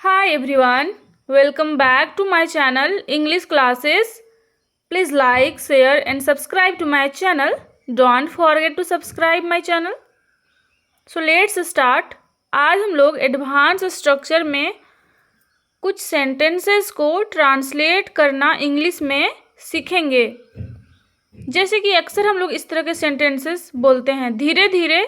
Hi everyone, welcome back to my channel English Classes. Please like, share and subscribe to my channel. Don't forget to subscribe my channel. So let's start. आज हम लोग advance structure में कुछ sentences को translate करना English में सीखेंगे। जैसे कि अक्सर हम लोग इस तरह के सेंटेंसेस बोलते हैं, धीरे धीरे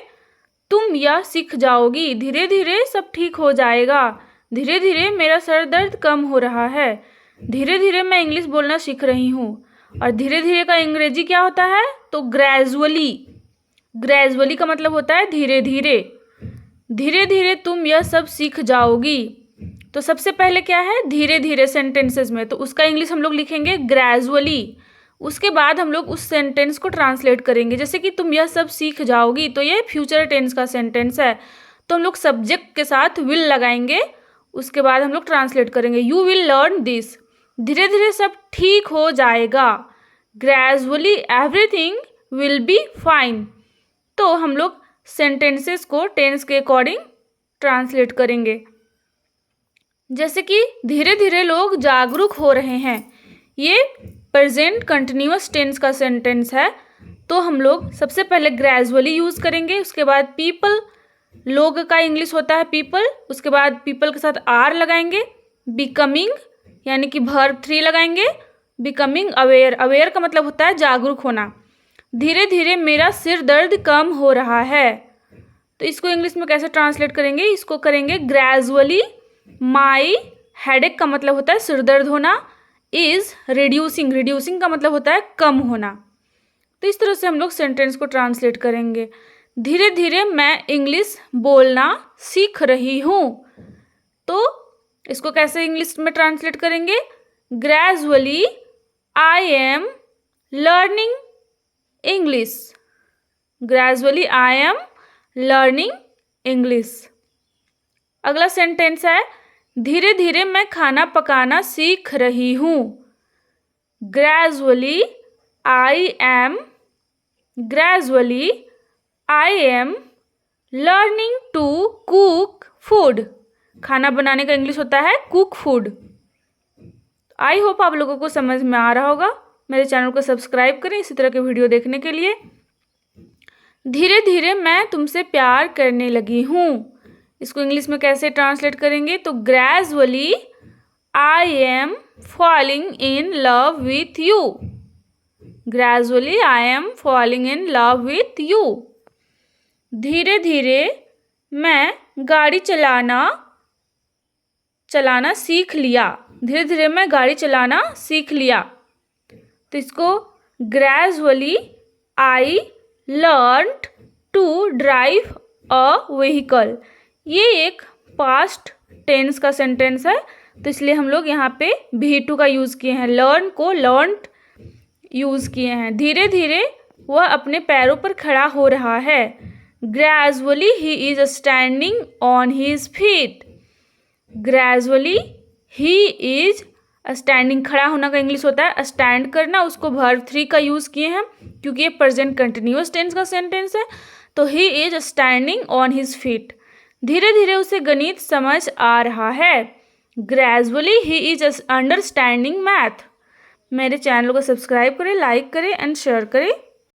तुम यह सीख जाओगी, धीरे धीरे सब ठीक हो जाएगा, धीरे धीरे मेरा सर दर्द कम हो रहा है, धीरे धीरे मैं इंग्लिश बोलना सीख रही हूँ। और धीरे धीरे का अंग्रेजी क्या होता है? तो ग्रेजुअली। ग्रेजुअली का मतलब होता है धीरे धीरे। धीरे धीरे तुम यह सब सीख जाओगी। तो सबसे पहले क्या है? धीरे धीरे सेंटेंसेस में, तो उसका इंग्लिश हम लोग लिखेंगे ग्रेजुअली। उसके बाद हम लोग उस सेंटेंस को ट्रांसलेट करेंगे। जैसे कि तुम यह सब सीख जाओगी, तो ये फ्यूचर टेंस का सेंटेंस है, तो हम लोग सब्जेक्ट के साथ विल लगाएंगे। उसके बाद हम लोग ट्रांसलेट करेंगे, यू विल लर्न दिस। धीरे धीरे सब ठीक हो जाएगा, gradually everything will be fine. तो हम लोग सेंटेंसेस को टेंस के अकॉर्डिंग ट्रांसलेट करेंगे। जैसे कि धीरे धीरे लोग जागरूक हो रहे हैं, ये प्रेजेंट कंटिन्यूअस टेंस का सेंटेंस है, तो हम लोग सबसे पहले ग्रेजुअली यूज़ करेंगे। उसके बाद पीपल, लोग का इंग्लिश होता है पीपल, उसके बाद पीपल के साथ आर लगाएंगे। बिकमिंग यानी कि वर्ब 3 लगाएंगे। बिकमिंग अवेयर, अवेयर का मतलब होता है जागरूक होना। धीरे धीरे मेरा सिर दर्द कम हो रहा है, तो इसको इंग्लिश में कैसे ट्रांसलेट करेंगे? इसको करेंगे ग्रेजुअली माई हेडेक का मतलब होता है सिर दर्द होना, इज रिड्यूसिंग, रिड्यूसिंग का मतलब होता है कम होना। तो इस तरह से हम लोग सेंटेंस को ट्रांसलेट करेंगे। धीरे धीरे मैं इंग्लिश बोलना सीख रही हूँ, तो इसको कैसे इंग्लिश में ट्रांसलेट करेंगे? Gradually I am learning English. Gradually I am learning English. अगला सेंटेंस है, धीरे धीरे मैं खाना पकाना सीख रही हूँ। Gradually I am learning to cook food. खाना बनाने का इंग्लिश होता है कुक फूड। आई होप आप लोगों को समझ में आ रहा होगा। मेरे चैनल को सब्सक्राइब करें इसी तरह के वीडियो देखने के लिए। धीरे धीरे मैं तुमसे प्यार करने लगी हूँ, इसको इंग्लिश में कैसे ट्रांसलेट करेंगे? तो gradually I M falling in love with you. Gradually I M falling in love with you. धीरे धीरे मैं गाड़ी चलाना सीख लिया। धीरे धीरे मैं गाड़ी चलाना सीख लिया, तो इसको gradually I learned to drive a vehicle. ये एक पास्ट टेंस का सेंटेंस है, तो इसलिए हम लोग यहाँ पे V2 का यूज़ किए हैं, लर्न को लर्नड यूज़ किए हैं। धीरे धीरे वह अपने पैरों पर खड़ा हो रहा है। Gradually he is standing on his feet. Gradually he is standing, खड़ा होना का इंग्लिश होता है स्टैंड करना, उसको वर्ब 3 का यूज़ किए हैं क्योंकि ये प्रेजेंट कंटिन्यूअस टेंस का सेंटेंस है। तो he is standing on his feet. धीरे धीरे उसे गणित समझ आ रहा है। Gradually he is understanding math. मेरे चैनल को सब्सक्राइब करें, लाइक करें एंड शेयर करें।